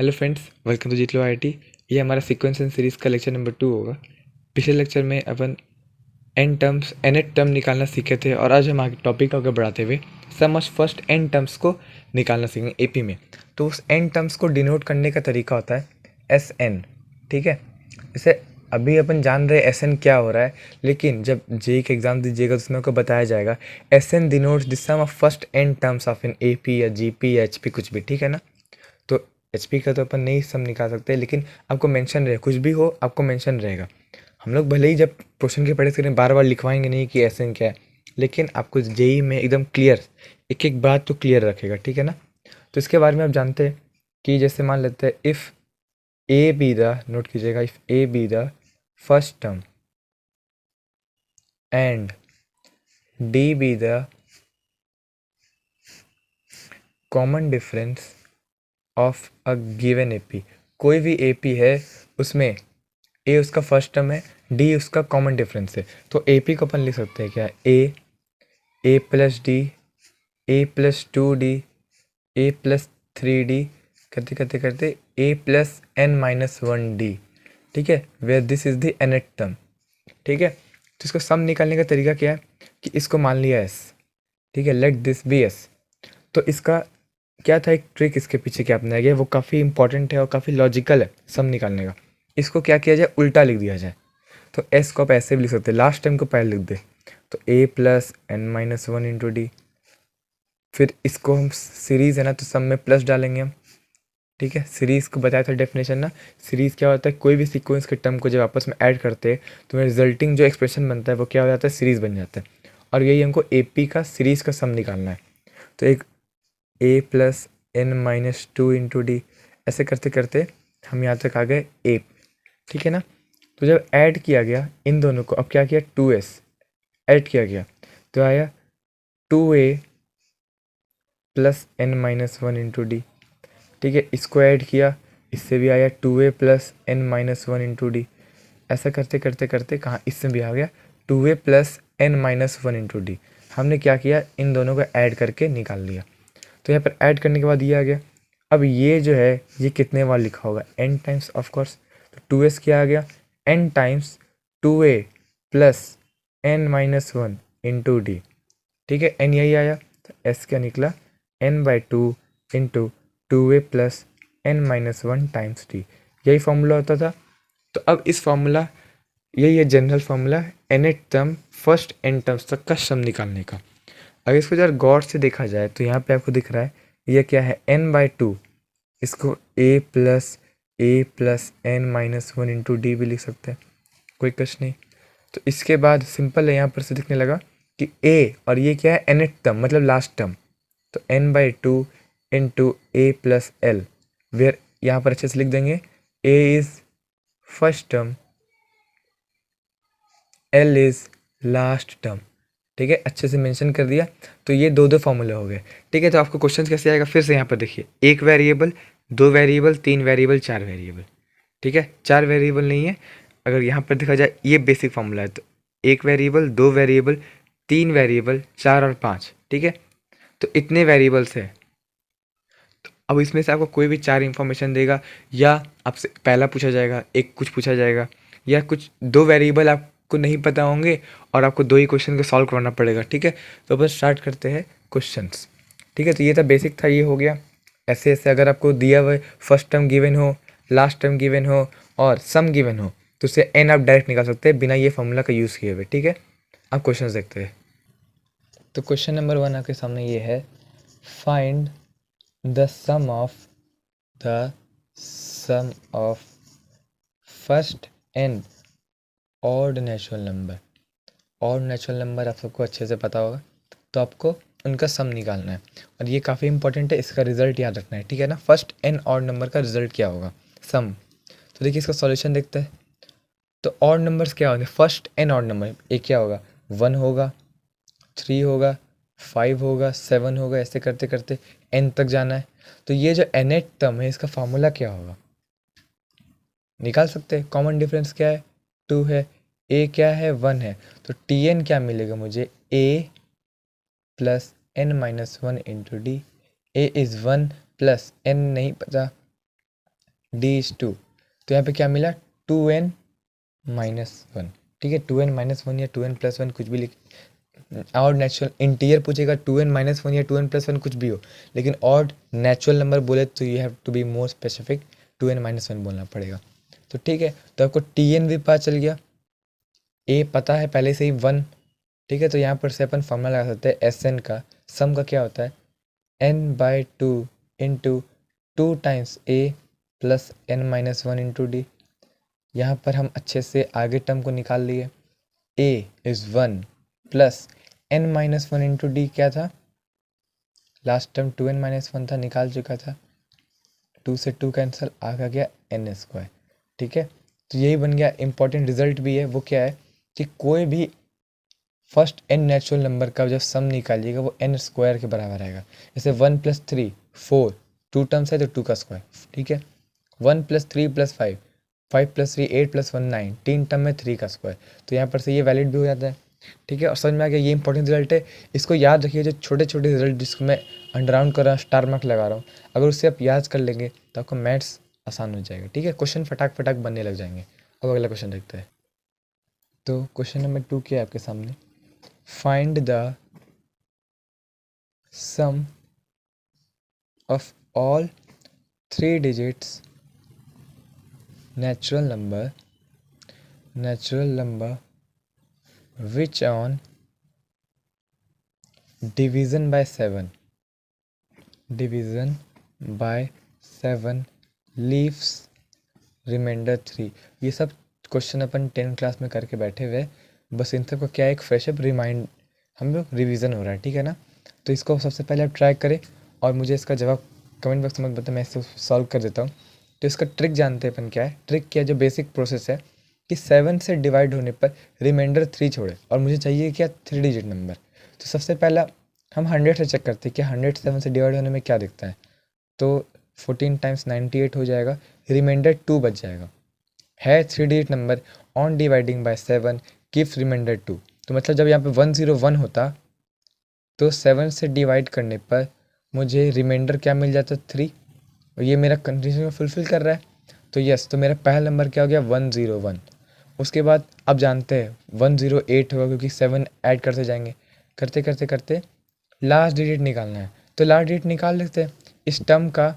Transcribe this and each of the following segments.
Hello friends, welcome to जीतलो IIT. ये हमारा सीक्वेंस एंड सीरीज़ का लेक्चर नंबर 2 होगा। पिछले लेक्चर में अपन एन टर्म्स एनएट टर्म निकालना सीखे थे और आज हम आगे टॉपिक आगे बढ़ाते हुए सम ऑफ फर्स्ट एन टर्म्स को निकालना सीखेंगे एपी में। तो उस एन टर्म्स को डिनोट करने का तरीका होता है एस एन। ठीक है, जैसे अभी अपन जान रहे एस एन क्या हो रहा है, लेकिन जब जेई का एग्जाम दीजिएगा तो उसमें आपको बताया जाएगा S n denotes the sum of first n terms of an एपी या जीपी या एचपी कुछ भी। ठीक है ना, तो एचपी का तो अपन नहीं सम निकाल सकते, लेकिन आपको मेंशन रहे कुछ भी हो आपको मेंशन रहेगा। हम लोग भले ही जब क्वेश्चन की प्रैक्टिस करें बार बार लिखवाएंगे नहीं कि एस एन क्या है, लेकिन आपको जेई में एकदम क्लियर एक एक बात तो क्लियर रखेगा। ठीक है ना, तो इसके बारे में आप जानते हैं कि जैसे मान लेते हैं if a be the, note कीजिएगा, if a be the first term and d be the common difference of a given AP. कोई भी एपी है उसमें ए उसका फर्स्ट टर्म है, डी उसका कॉमन डिफरेंस है, तो एपी को अपन लिख सकते हैं क्या, a plus d, a plus two d, a plus three d, करते करते करते a plus n minus one d. ठीक है, where this is the nth term. ठीक है, तो इसको सम निकालने का तरीका क्या है कि इसको मान लिया एस। ठीक है, लेट दिस बी एस। तो इसका क्या था, एक ट्रिक इसके पीछे क्या अपनाया गया, वो काफ़ी इंपॉर्टेंट है और काफ़ी लॉजिकल है सम निकालने का। इसको क्या किया जाए, उल्टा लिख दिया जाए। तो एस को आप ऐसे भी लिख सकते हैं, लास्ट टाइम को पहले लिख दे, तो a plus n minus one into d. फिर इसको हम सीरीज़ है ना, तो सम में प्लस डालेंगे हम। ठीक है, सीरीज़ को बताया था डेफिनेशन ना, सीरीज़ क्या होता है, कोई भी सीक्वेंस के टर्म को जब आपस में ऐड करते हैं तो रिजल्टिंग जो एक्सप्रेशन बनता है वो क्या हो जाता है, सीरीज़ बन जाता है। और यही हमको ए पी का सीरीज़ का सम निकालना है। तो एक a plus n minus two into d, ऐसे करते करते हम यहाँ तक आ गए ए। ठीक है ना, तो जब ऐड किया गया इन दोनों को, अब क्या किया, टू एस ऐड किया गया तो आया two a plus n minus one into d. ठीक है, इसको ऐड किया, इससे भी आया two a plus n minus one into d. ऐसा करते करते करते कहाँ, इससे भी आ गया two a plus n minus one into d. हमने क्या किया, इन दोनों को ऐड करके निकाल लिया। तो यहाँ पर ऐड करने के बाद ये आ गया। अब ये जो है ये कितने बार लिखा होगा, एन टाइम्स ऑफ कोर्स। तो टू एस क्या आ गया, n times two a plus n minus one into d. ठीक है, एन यही आया, तो एस क्या निकला, n by two into two a plus n minus one times d. यही फॉर्मूला होता था। तो अब इस फॉर्मूला, यही है general formula nth term first n terms तक का सम निकालने का। अगर इसको जरा गौर से देखा जाए तो यहाँ पे आपको दिख रहा है ये क्या है, एन बाई टू। इसको a plus n minus one into d भी लिख सकते हैं, कोई कष्ट नहीं। तो इसके बाद सिंपल है, यहाँ पर से दिखने लगा कि ए और ये क्या है, एनेट टर्म मतलब लास्ट टर्म। तो n by two into a plus l, where यहाँ पर अच्छे से लिख देंगे a is first term, l is last term. ठीक है, अच्छे से मेंशन कर दिया। तो ये दो दो फॉर्मूले हो गए। ठीक है, तो आपको क्वेश्चन कैसे आएगा, फिर से यहाँ पर देखिए, एक वेरिएबल, दो वेरिएबल, तीन वेरिएबल, चार वेरिएबल। ठीक है, चार वेरिएबल नहीं है, अगर यहाँ पर देखा जाए ये बेसिक फॉर्मूला है। तो एक वेरिएबल, दो वेरिएबल, तीन वेरिएबल, चार और पाँच। ठीक है, तो इतने वेरिएबल्स है। तो अब इसमें से आपको कोई भी चार इंफॉर्मेशन देगा, या आपसे पहला पूछा जाएगा, एक कुछ पूछा जाएगा, या कुछ दो वेरिएबल आपको नहीं पता होंगे और आपको दो ही क्वेश्चन को सॉल्व करना पड़ेगा। ठीक है, तो बस स्टार्ट करते हैं क्वेश्चंस। ठीक है, तो ये था बेसिक था, ये हो गया। ऐसे ऐसे अगर आपको दिया हुआ फर्स्ट टर्म गिवन हो, लास्ट टर्म गिवन हो और सम गिवन हो, तो उससे एन आप डायरेक्ट निकाल सकते हैं बिना ये फॉर्मूला का यूज़ किए हुए। ठीक है, आप क्वेश्चन देखते हैं। तो क्वेश्चन नंबर 1 आपके सामने ये है, find the sum of the sum of first n odd natural number। odd natural number आप सबको अच्छे से पता होगा, तो आपको उनका सम निकालना है और ये काफ़ी इंपॉर्टेंट है, इसका रिजल्ट याद रखना है। ठीक है ना, फर्स्ट एन ऑड नंबर का रिजल्ट क्या होगा, सम। तो देखिए इसका सॉल्यूशन देखते हैं। तो ऑड नंबर्स क्या होंगे, फर्स्ट एन ऑड नंबर एक क्या होगा, वन होगा, थ्री होगा, फाइव होगा, सेवन होगा, ऐसे करते करते एन तक जाना है। तो ये जो एनेट टर्म है इसका फार्मूला क्या होगा, निकाल सकते हैं। कॉमन डिफरेंस क्या है, टू है, ए क्या है, वन है, तो टी एन क्या मिलेगा मुझे, a plus n minus one into d. A is one plus n नहीं पता, डी इज 2, तो यहाँ पे क्या मिला 2n-1, ठीक है। 2n-1 या 2n+1 कुछ भी लिख, और नेचुरल इंटीजर पूछेगा 2n-1 या 2n+1 कुछ भी हो, लेकिन ऑड नेचुरल नंबर बोले तो you have to be more specific, 2n-1 बोलना पड़ेगा। तो ठीक है, तो आपको tn भी पता चल गया, ए पता है पहले से ही 1, ठीक है। तो यहाँ पर से अपन फॉर्मूला लगा सकते हैं एस एन का, सम का क्या होता है n/2 इंटू 2 टाइम्स ए प्लस n-1 इंटू डी। यहाँ पर हम अच्छे से आगे टर्म को निकाल लिए, A is 1 plus n-1 into D क्या था, लास्ट टर्म 2n-1 था, निकाल चुका था, 2 से 2 कैंसिल, आ गया n², ठीक है। तो यही बन गया। इंपॉर्टेंट रिजल्ट भी है, वो क्या है कि कोई भी फर्स्ट n नेचुरल नंबर का जब सम निकालिएगा वो n² के बराबर आएगा। जैसे 1 + 3 4, 2 टर्म्स है तो 2 का स्क्वायर, ठीक है। 1 + 3 + 5, 5 + 3 8 + 1 9, 3 टर्म में 3 का स्क्वायर, तो यहाँ पर से ये वैलिड भी हो जाता है, ठीक है। और समझ में आ गया, ये इंपॉर्टेंट रिजल्ट है, इसको याद रखिए। जो छोटे छोटे रिजल्ट जिसको मैं अंडरलाइन कर रहा हूँ, स्टार मार्क लगा रहा हूँ, अगर उससे आप याद कर लेंगे तो आपको मैथ्स आसान हो जाएगा, ठीक है। क्वेश्चन फटाक फटाक बनने लग जाएंगे। अब अगला क्वेश्चन देखते हैं। तो क्वेश्चन नंबर 2 क्या है आपके सामने, find the sum of all 3 digits natural number which on division by 7 leaves remainder 3। ये सब क्वेश्चन अपन 10 क्लास में करके बैठे हुए, बस इन सबको क्या एक फ्रेश अप रिमाइंड हम लोग रिवीजन हो रहा है, ठीक है ना। तो इसको सबसे पहले आप ट्राई करें और मुझे इसका जवाब कमेंट बॉक्स में बताएं, मैं इसको सॉल्व कर देता हूँ। तो इसका ट्रिक जानते हैं अपन क्या है। ट्रिक क्या है, जो बेसिक प्रोसेस है कि 7 से डिवाइड होने पर रिमाइंडर 3 छोड़े, और मुझे चाहिए क्या 3 डिजिट नंबर। तो सबसे पहला हम 100 से चेक करते हैं कि 100 7 से डिवाइड होने में क्या दिखता है। तो 14 टाइम्स 98 हो जाएगा, रिमाइंडर 2 बच जाएगा, है 3 digit number. On dividing by 7 gives remainder 2। तो मतलब जब यहाँ पे 101 होता तो 7 से डिवाइड करने पर मुझे रिमाइंडर क्या मिल जाता 3, और ये मेरा कंडीशन को फुलफिल कर रहा है। तो यस, तो मेरा पहला नंबर क्या हो गया 101। उसके बाद अब जानते हैं 108 होगा, क्योंकि 7 ऐड करते जाएंगे, करते करते करते लास्ट डिजिट निकालना है। तो लास्ट डिजिट निकाल लेते हैं, इस टर्म का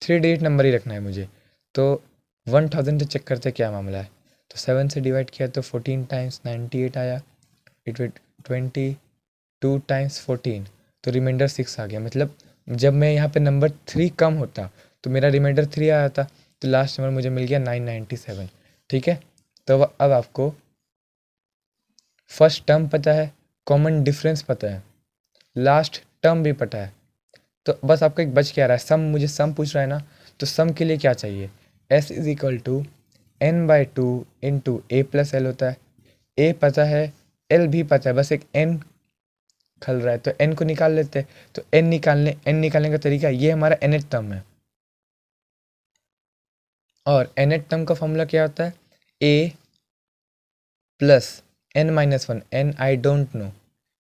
3 डिजिट नंबर ही रखना है मुझे। तो 1000 से चेक करते क्या मामला है। तो 7 से डिवाइड किया तो 14 टाइम्स 98 आया, इट 22 टाइम्स 14, तो रिमाइंडर 6 आ गया। मतलब जब मैं यहाँ पे नंबर 3 कम होता तो मेरा रिमाइंडर 3 आया था, तो लास्ट नंबर मुझे मिल गया 997, ठीक है। तो अब आपको फर्स्ट टर्म पता है, कॉमन डिफरेंस पता है, लास्ट टर्म भी पता है, तो बस आपको एक बच क्या रहा है, सम। मुझे सम पूछ रहा है ना, तो सम के लिए क्या चाहिए, s = n/2 into a plus L होता है। ए पता है, एल भी पता है, बस एक n खल रहा है, तो n को निकाल लेते हैं। तो n निकालने का तरीका, ये हमारा nth टर्म है, और nth टर्म का फॉर्मूला क्या होता है, a plus n-1, n I don't know,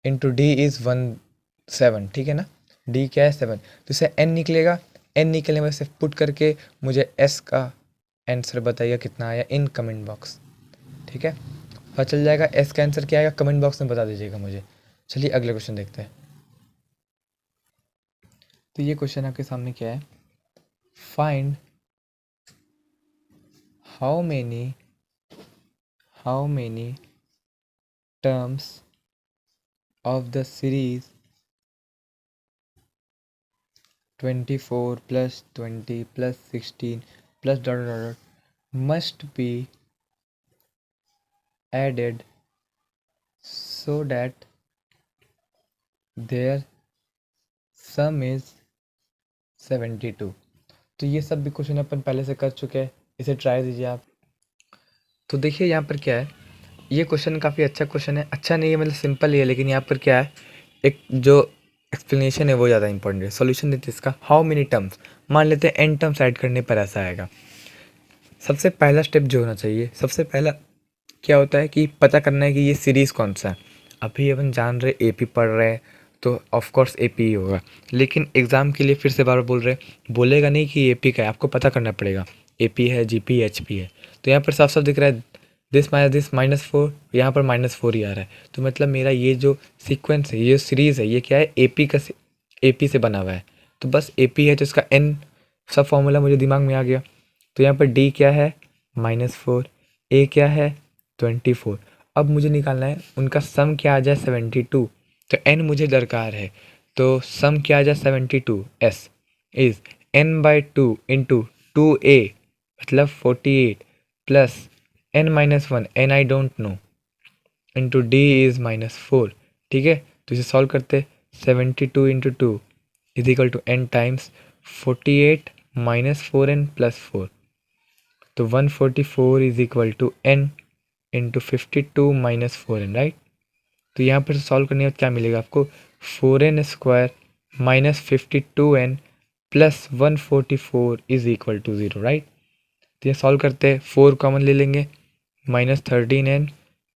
into D is 7, ठीक है ना। d क्या है 7, तो इसे n निकलेगा। n निकलने में से पुट करके मुझे s का आंसर बताइए कितना आया इन कमेंट बॉक्स, ठीक है। पता चल जाएगा s का आंसर क्या आएगा, कमेंट बॉक्स में बता दीजिएगा मुझे। चलिए अगले क्वेश्चन देखते हैं। तो ये क्वेश्चन आपके सामने क्या है, find how many terms of the series 24 + 20 + 16 + ... must be added so that their sum is 72। तो ये सब भी क्वेश्चन अपन पहले से कर चुके हैं, इसे ट्राई दीजिए आप। तो देखिए यहाँ पर क्या है, ये क्वेश्चन काफ़ी अच्छा क्वेश्चन है, अच्छा नहीं है मतलब सिंपल ही है, लेकिन यहाँ पर क्या है, एक जो एक्सप्लेनेशन है वो ज़्यादा इंपॉर्टेंट है। सॉल्यूशन देते इसका, हाउ मेनी टर्म्स, मान लेते हैं n टर्म्स ऐड करने पर ऐसा आएगा। सबसे पहला स्टेप जो होना चाहिए, सबसे पहला क्या होता है कि पता करना है कि ये सीरीज़ कौन सा है। अभी अपन जान रहे AP पढ़ रहे हैं तो ऑफकोर्स AP ही होगा, लेकिन एग्ज़ाम के लिए फिर से बार बार बोल रहे, बोलेगा नहीं कि AP का है, आपको पता करना पड़ेगा AP है, GP, HP है। तो यहाँ पर साफ साफ दिख रहा है दिस -4, यहाँ पर -4 ही आ रहा है। तो मतलब मेरा ये जो सीक्वेंस है, ये सीरीज़ है, ये क्या है, AP से बना हुआ है। तो बस AP है तो इसका n सब फॉर्मूला मुझे दिमाग में आ गया। तो यहाँ पर D क्या है, -4, A क्या है, 24। अब मुझे निकालना है उनका सम क्या आ जाए, 72। तो n मुझे दरकार है, तो सम क्या आ जाए 72, S is n/2 into 2A मतलब 48 plus n-1, n I don't know, into D is -4। ठीक है, तो इसे सॉल्व करते, 72 into 2 is equal to n times 48 -4n plus 4। तो 144 is equal to n into 52 -4n, right. तो यहाँ पर सॉल्व करने के बाद क्या मिलेगा आपको, 4n² -52n plus 144 is equal to 0, right. तो ये सॉल्व करते हैं, 4 कॉमन ले लेंगे, -13n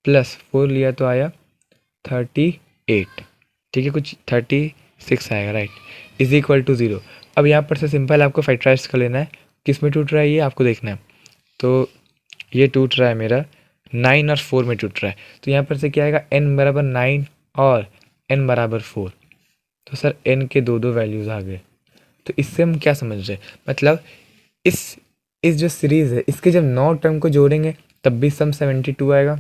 प्लस 4 लिया तो आया 38। ठीक है, कुछ 36 आएगा, राइट, इज इक्वल टू 0। अब यहाँ पर से सिंपल आपको फैक्टराइज कर लेना है, किस में टूट रहा है ये आपको देखना है। तो ये टूट रहा है मेरा 9 और 4 में टूट रहा है। तो यहाँ पर से क्या आएगा, n बराबर 9 और n बराबर 4। तो सर n के दो वैल्यूज़ आ गए। तो इससे हम क्या समझ रहे हैं, मतलब इस जो सीरीज़ है, इसके जब 9 टर्म को जोड़ेंगे तब भी सम 72 आएगा,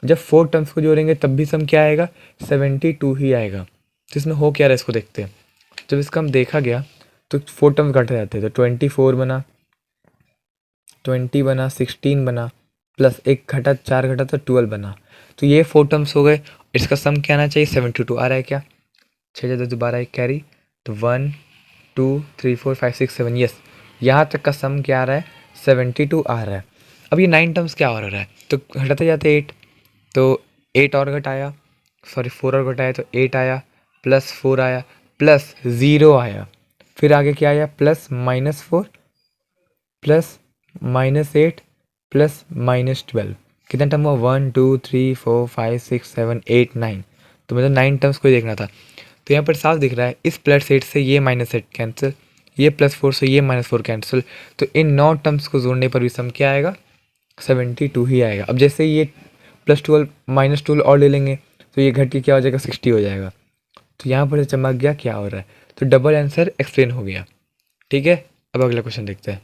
जब 4 टर्म्स को जोड़ेंगे तब भी सम क्या आएगा, 72 ही आएगा। तो इसमें हो क्या रहा है इसको देखते हैं। जब इसका हम देखा गया तो 4 टर्म्स घट जाते हैं, तो 24 बना, 20 बना, 16 बना, प्लस एक घटा, 4 घटा तो 12 बना। तो ये 4 टर्म्स हो गए, इसका सम क्या आना चाहिए, 72 आ रहा है क्या, 6 ज़्यादा 12 एक कैरी, तो 1 2 3 4 5 6 7, यस, यहाँ तक का सम क्या आ रहा है, 72 आ रहा है। अब ये 9 टर्म्स क्या हो रहा है, तो घटाते जाते 8, तो 8 और घटाया, सॉरी 4 और घटाया तो 8 आया, प्लस 4 आया, प्लस 0 आया, फिर आगे क्या आया, प्लस -4 प्लस -8 प्लस -12, कितना टर्म हुआ, 1 2 3 4 5 6 7 8 9। तो मतलब 9 टर्म्स को ही देखना था। तो यहाँ पर साफ दिख रहा है, इस +8 से ये -8 कैंसिल, ये +4 से ये -4 कैंसिल। तो इन 9 टर्म्स को जोड़ने पर भी सम क्या आएगा, 72 ही आएगा। अब जैसे ये +12 -12 और ले लेंगे तो ये घट के क्या हो जाएगा, 60 हो जाएगा। तो यहाँ पर चमक गया क्या हो रहा है, तो डबल आंसर एक्सप्लेन हो गया। ठीक है, अब अगला क्वेश्चन देखते हैं।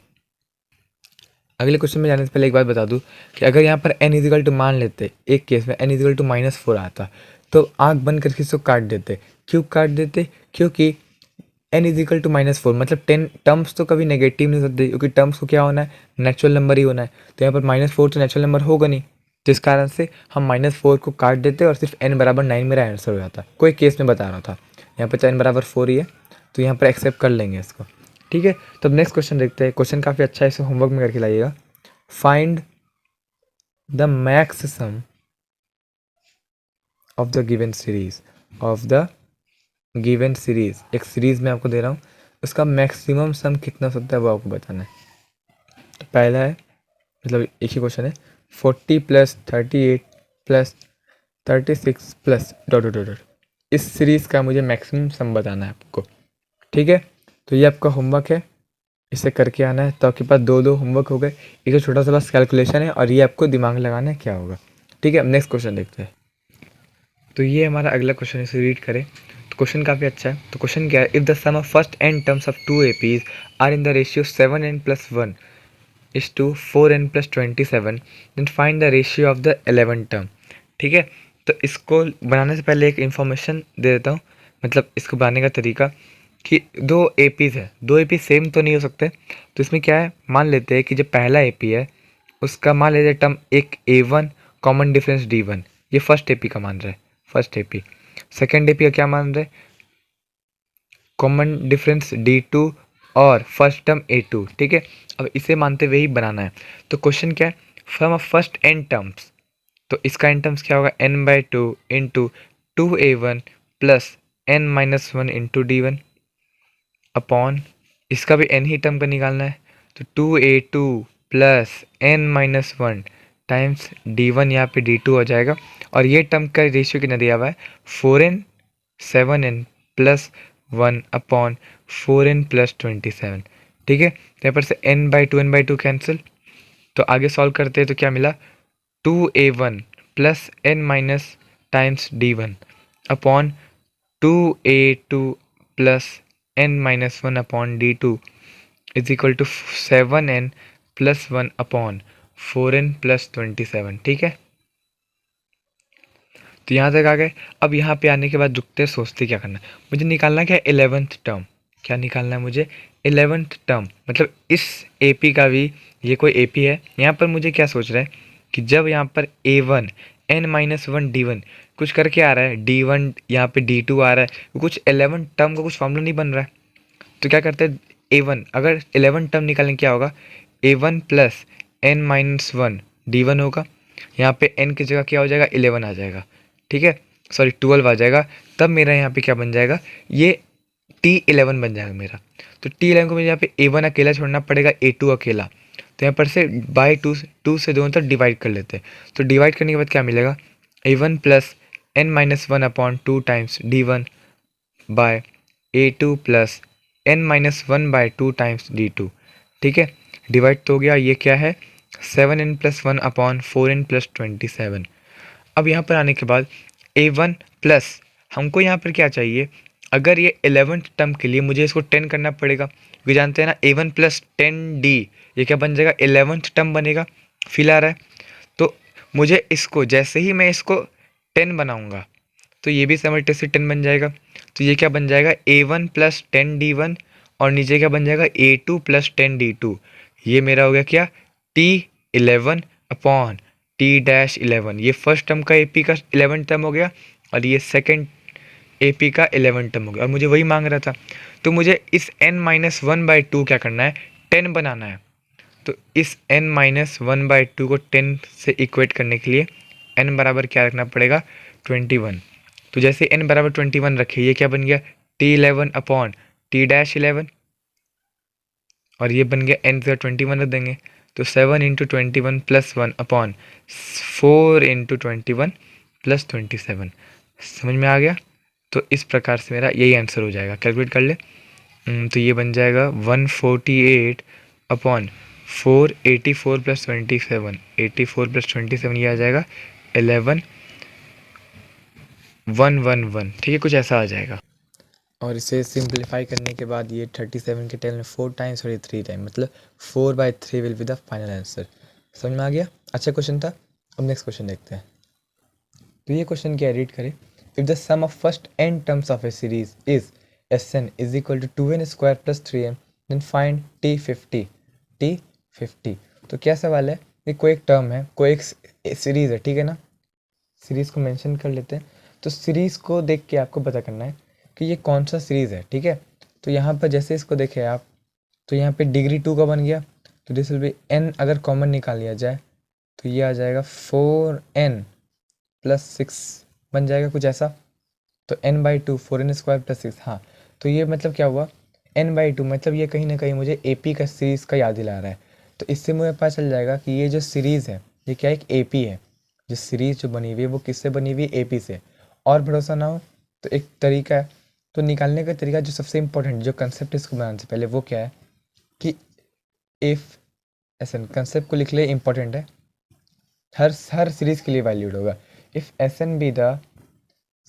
अगले क्वेश्चन में जाने से पहले एक बात बता दूं कि अगर यहाँ पर n इजिकल टू मान लेते, एक केस में n इजिकल टू -4 आता, तो आंख बंद करके इसको काट देते। क्यों काट देते, क्योंकि n इजिकल टू -4 मतलब 10 टर्म्स तो कभी नेगेटिव नहीं हो सकते, क्योंकि टर्म्स को क्या होना है, नेचुरल नंबर ही होना है। तो यहाँ पर -4 तो नेचुरल नंबर होगा नहीं, जिस कारण से हम -4 को काट देते और सिर्फ n बराबर 9 मेरा आंसर हो जाता। कोई केस में बता रहा था, यहाँ पर n बराबर 4 ही है, तो यहाँ पर एक्सेप्ट कर लेंगे इसको। ठीक है, तो अब नेक्स्ट क्वेश्चन देखते हैं। क्वेश्चन काफ़ी अच्छा है, इसे होमवर्क में करके लाइएगा। Find the max sum of the given series, of the given series, एक सीरीज में आपको दे रहा हूँ, उसका मैक्सिमम सम कितना हो सकता है वो आपको बताना है। तो पहला है, मतलब एक ही क्वेश्चन है, 40 + 38 + 36 प्लस डॉट डॉट डॉट, इस सीरीज़ का मुझे मैक्सिमम सम बताना है आपको। ठीक है, तो ये आपका होमवर्क है, इसे करके आना है। तो आपके पास दो होमवर्क हो गए, एक तो छोटा सा बस कैलकुलेशन है और ये आपको दिमाग लगाना है क्या होगा। ठीक है, अब नेक्स्ट क्वेश्चन देखते हैं। तो ये हमारा अगला क्वेश्चन है, इसे रीड करें। तो क्वेश्चन काफ़ी अच्छा है। तो क्वेश्चन क्या है, if the sum of first n terms of 2 APs are in the ratio 7n + 1 = 4n + 27, then find the ratio of the 11 term. ठीक है, तो इसको बनाने से पहले एक इन्फॉर्मेशन दे देता हूँ, मतलब इसको बनाने का तरीका, कि 2 APs है, 2 AP सेम तो नहीं हो सकते। तो इसमें क्या है, मान लेते हैं कि जो पहला AP है उसका मान लेते हैं टर्म एक A1 कॉमन डिफरेंस D1, ये फर्स्ट AP का मान रहा है, फर्स्ट AP। सेकेंड AP का क्या मान रहे हैं, कॉमन डिफरेंस D2 और फर्स्ट टर्म A2। ठीक है, अब इसे मानते हुए ही बनाना है। तो क्वेश्चन क्या है, from of first n terms, तो इसका n टर्म्स क्या होगा, n/2 into 2A1 plus n-1 into D1 upon, इसका भी n ही टर्म का निकालना है, तो 2A2 plus n-1 times D1, यहाँ पे D2 हो जाएगा। और ये टर्म का रेशियो कितना दिया हुआ है, 4n 7n + 1 अपॉन 4n + 27। ठीक है। तो यहाँ पर से n/2 कैंसिल, तो आगे सॉल्व करते हैं तो क्या मिला, 2a1 plus n minus times d1 upon 2a2 plus n minus 1 upon d2 is equal to 7n plus 1 upon 4n plus 27। ठीक है, तो यहाँ तक आ गए। अब यहाँ पे आने के बाद रुकते सोचते क्या करना है, मुझे निकालना क्या है 11th टर्म। क्या निकालना है मुझे 11th टर्म, मतलब इस एपी का भी, ये कोई एपी है। यहाँ पर मुझे क्या सोच रहा है कि जब यहाँ पर a1 n-1 d1 कुछ करके आ रहा है, d1 यहाँ पे d2 आ रहा है, कुछ 11 टर्म का कुछ फॉर्मूला नहीं बन रहा है, तो क्या करते हैं a1, अगर 11 टर्म निकालें क्या होगा, a1 प्लस n-1 d1 होगा। यहाँ पे n की जगह क्या हो जाएगा 11 आ जाएगा, ठीक है, सॉरी 12 आ जाएगा। तब मेरा यहाँ पे क्या बन जाएगा, ये t11 बन जाएगा मेरा। तो t11 को मुझे यहाँ पे a1 अकेला छोड़ना पड़ेगा, a2 अकेला, तो यहाँ पर से बाई टू से दोनों तरफ डिवाइड कर लेते हैं। तो डिवाइड करने के बाद क्या मिलेगा, a1 plus n-1 upon 2 times d1 by a2 plus n-1/2 times d2। ठीक है, डिवाइड तो हो गया, ये क्या है 7n plus 1 upon 4n plus 27। अब यहाँ पर आने के बाद a1 प्लस, हमको यहाँ पर क्या चाहिए, अगर ये 11th टर्म के लिए मुझे इसको 10 करना पड़ेगा, क्योंकि जानते हैं ना a1 प्लस 10d, ये क्या बन जाएगा 11th टर्म बनेगा, फील आ रहा है। तो मुझे इसको जैसे ही मैं इसको 10 बनाऊंगा तो ये भी सिमिलटेनियसली 10 बन जाएगा। तो ये क्या बन जाएगा a1 प्लस 10d1 और नीचे क्या बन जाएगा a2 प्लस 10d2। ये मेरा हो गया क्या t11 अपॉन t-11। ये फर्स्ट टर्म का एपी का 11 टर्म हो गया और ये सेकंड एपी का 11 टर्म हो गया, और मुझे वही मांग रहा था। तो मुझे इस n-1/2 क्या करना है 10 बनाना है। तो इस n-1/2 को 10 से इक्वेट करने के लिए n बराबर क्या रखना पड़ेगा 21। तो जैसे n बराबर 21 रखे, ये क्या बन गया t11 अपॉन t-11, और ये बन गया n से 21 रख देंगे तो 7 into 21 plus 1 upon 4 into 21 plus 27। समझ में आ गया। तो इस प्रकार से मेरा यही आंसर हो जाएगा, कैलकुलेट कर ले। तो ये बन जाएगा 148 अपॉन 484 प्लस 27, 84 प्लस 27 ये आ जाएगा 11,111। ठीक है, कुछ ऐसा आ जाएगा। और इसे सिंप्लीफाई करने के बाद ये 37 के टेल में 4 टाइम्स और ये 3 टाइम, मतलब 4/3 will be the final answer. समझ में आ गया, अच्छा क्वेश्चन था। अब नेक्स्ट क्वेश्चन देखते हैं। तो ये क्वेश्चन क्या रीड करें, if the sum of first n terms of a series is Sn is equal to 2n square plus 3m then find t50। तो क्या सवाल है, ये कोई एक टर्म है, कोई एक सीरीज़ है, ठीक है ना, सीरीज़ को मेंशन कर लेते हैं। तो सीरीज़ को देख के आपको पता करना है कि ये कौन सा सीरीज़ है, ठीक है। तो यहाँ पर जैसे इसको देखें आप, तो यहाँ पे डिग्री 2 का बन गया, तो दिस विल बी n, अगर कॉमन निकाल लिया जाए तो ये आ जाएगा 4n प्लस 6 बन जाएगा कुछ ऐसा। तो n/2 4n स्क्वायर प्लस 6, हाँ। तो ये मतलब क्या हुआ n/2, मतलब ये कहीं ना कहीं मुझे AP का सीरीज़ का याद दिला रहा है। तो इससे मुझे पता चल जाएगा कि ये जो सीरीज़ है ये क्या एक AP है। जो सीरीज़ जो बनी हुई है वो किससे बनी हुई है, AP से। और भरोसा ना हो तो एक तरीका है, तो निकालने का तरीका जो सबसे इम्पोर्टेंट जो कंसेप्ट इसको बनाने से पहले वो क्या है कि इफ़ Sn, कंसेप्ट को लिख ले, इम्पोर्टेंट है, हर सीरीज़ के लिए वैल्यूड होगा। If Sn be the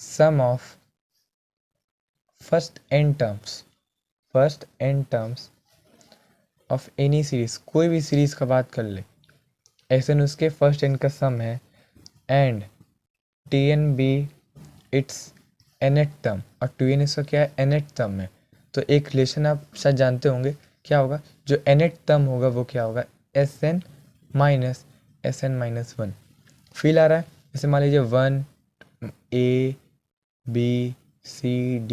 sum of first n terms of any series, कोई भी सीरीज का बात कर ले, Sn उसके फर्स्ट n का सम है, and Tn be its nth term, और Tn इसका क्या है nth टर्म है। तो एक रिलेशन आप शायद जानते होंगे, क्या होगा, जो nth टर्म होगा वो क्या होगा Sn माइनस 1। फील आ रहा है, जैसे मान लीजिए 1 A B C D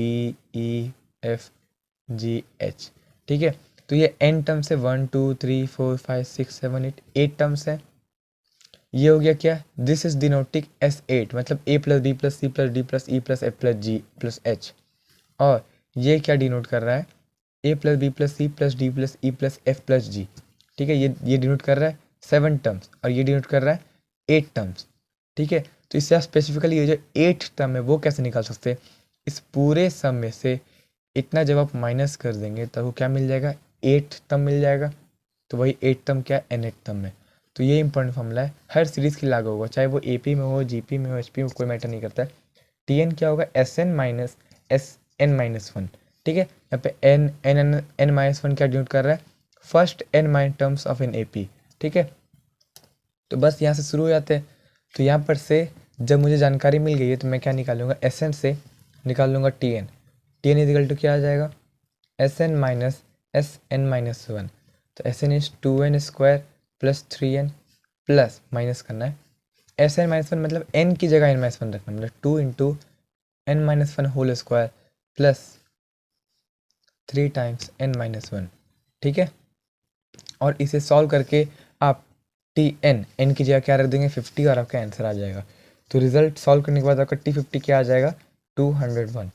E F G H, ठीक है। तो ये n टर्म्स है, 1 2 3 4 5 6 7 8 टर्म्स है। ये हो गया क्या, दिस इज डिनोटिंग S8, मतलब A plus B plus C plus D plus E plus F plus G plus H। और ये क्या डिनोट कर रहा है, A plus B plus C plus D plus E plus F plus G, ठीक है। ये डिनोट कर रहा है 7 टर्म्स, और ये डिनोट कर रहा है 8 टर्म्स, ठीक है। तो इससे आप स्पेसिफिकली ये जो 8 टर्म है वो कैसे निकाल सकते हैं, इस पूरे सम में से इतना जब आप माइनस कर देंगे तब वो क्या मिल जाएगा एट टर्म मिल जाएगा, तो वही एट टर्म क्या है nth टर्म में। तो ये इंपॉर्टेंट फॉर्मूला है, हर सीरीज़ के लागू होगा, चाहे वो AP में हो, GP में हो, HP में, कोई मैटर नहीं करता है। TN क्या होगा, SN minus SN minus one. ठीक है, यहाँ पे N माइनस वन क्या डिनोट कर रहा है, first N mine terms of an AP। ठीक है, तो बस यहाँ से शुरू हो जाते हैं। तो यहाँ पर से जब मुझे जानकारी मिल गई है तो मैं क्या निकालूंगा, SN से निकाल लूँगा TN। TN इजिकल टू क्या आ जाएगा, SN minus SN minus one. तो SN is 2n square plus 3n plus minus करना है SN माइनस वन, मतलब n की जगह n माइनस वन रखना, मतलब 2 into n minus one whole square plus 3 times n minus one. ठीक है, और इसे सॉल्व करके आप TN n की जगह क्या रख देंगे, 50, और आपका आंसर आ जाएगा। तो रिजल्ट सॉल्व करने के बाद आपका T50 क्या आ जाएगा, 201।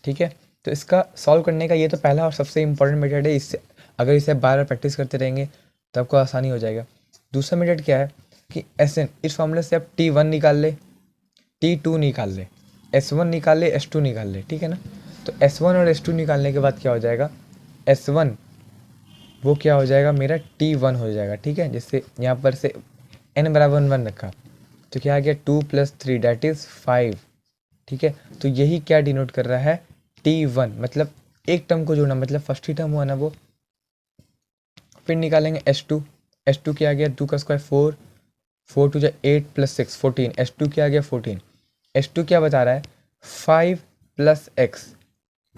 ठीक है, तो इसका सॉल्व करने का ये तो पहला और सबसे इम्पोर्टेंट मेथड है। इससे अगर इसे बार बार प्रैक्टिस करते रहेंगे तो आपको आसानी हो जाएगा। दूसरा मेथड क्या है कि SN, इस फॉर्मूले से आप T1 निकाल ले, T2 निकाल ले, S1 निकाल ले, S2 निकाल ले। ठीक है ना, तो S1 और S2 निकालने के बाद क्या हो जाएगा, S1 वो क्या हो जाएगा मेरा T1 हो जाएगा। ठीक है, जिससे यहाँ पर से n बराबर 1 रखा, तो क्या आ गया 2 + 3 डैट इज़ 5। ठीक है, तो यही क्या डिनोट कर रहा है, T1, मतलब एक टर्म को जोड़ना, मतलब फर्स्ट ही टर्म हुआ ना वो। फिर निकालेंगे S2, S2 क्या आ गया, 2 का स्क्वायर 4, 4 टू जा 8 + 6 14, S2 क्या आ गया 14। S2 क्या बता रहा है, 5 + x।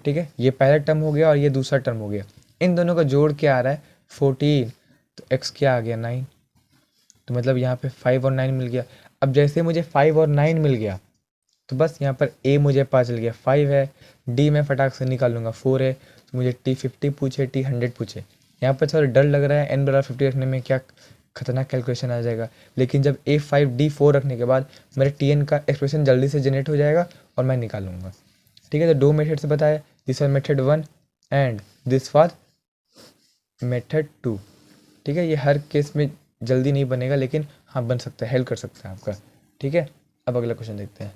ठीक है, ये पहला टर्म हो गया और ये दूसरा टर्म हो गया, इन दोनों का जोड़ क्या आ रहा है 14, तो x क्या आ गया 9। तो मतलब यहाँ पे 5 और 9 मिल गया। अब जैसे मुझे 5 और 9 मिल गया तो बस यहाँ पर A मुझे पता चल गया 5 है, D मैं फटाक से निकाल लूँगा 4 है। तो मुझे T50 पूछे, T100 पूछे, यहाँ पर थोड़ा डर लग रहा है n बराबर 50 रखने में, क्या खतरनाक कैलकुलेशन आ जाएगा। लेकिन जब A5 D4 रखने के बाद मेरे TN का एक्सप्रेशन जल्दी से जनरेट हो जाएगा और मैं निकाल लूँगा। ठीक है, तो 2 मेथड से बताया, this was method 1 and this was method 2। ठीक है, ये हर केस में जल्दी नहीं बनेगा, लेकिन हाँ बन सकता है, हेल्प कर सकता है आपका। ठीक है, अब अगला क्वेश्चन देखते हैं।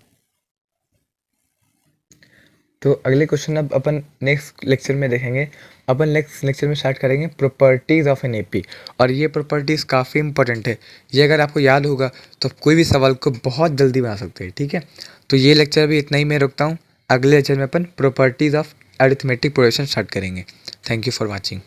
तो अगले क्वेश्चन अब अपन नेक्स्ट लेक्चर में देखेंगे। अपन नेक्स्ट लेक्चर में स्टार्ट करेंगे प्रॉपर्टीज़ ऑफ एन एपी, और ये प्रॉपर्टीज़ काफ़ी इंपॉर्टेंट है। ये अगर आपको याद होगा तो आप कोई भी सवाल को बहुत जल्दी बना सकते हैं। ठीक है, तो ये लेक्चर भी इतना ही मैं रखता हूँ। अगले लेक्चर में अपन properties of arithmetic progression start करेंगे। Thank you for watching.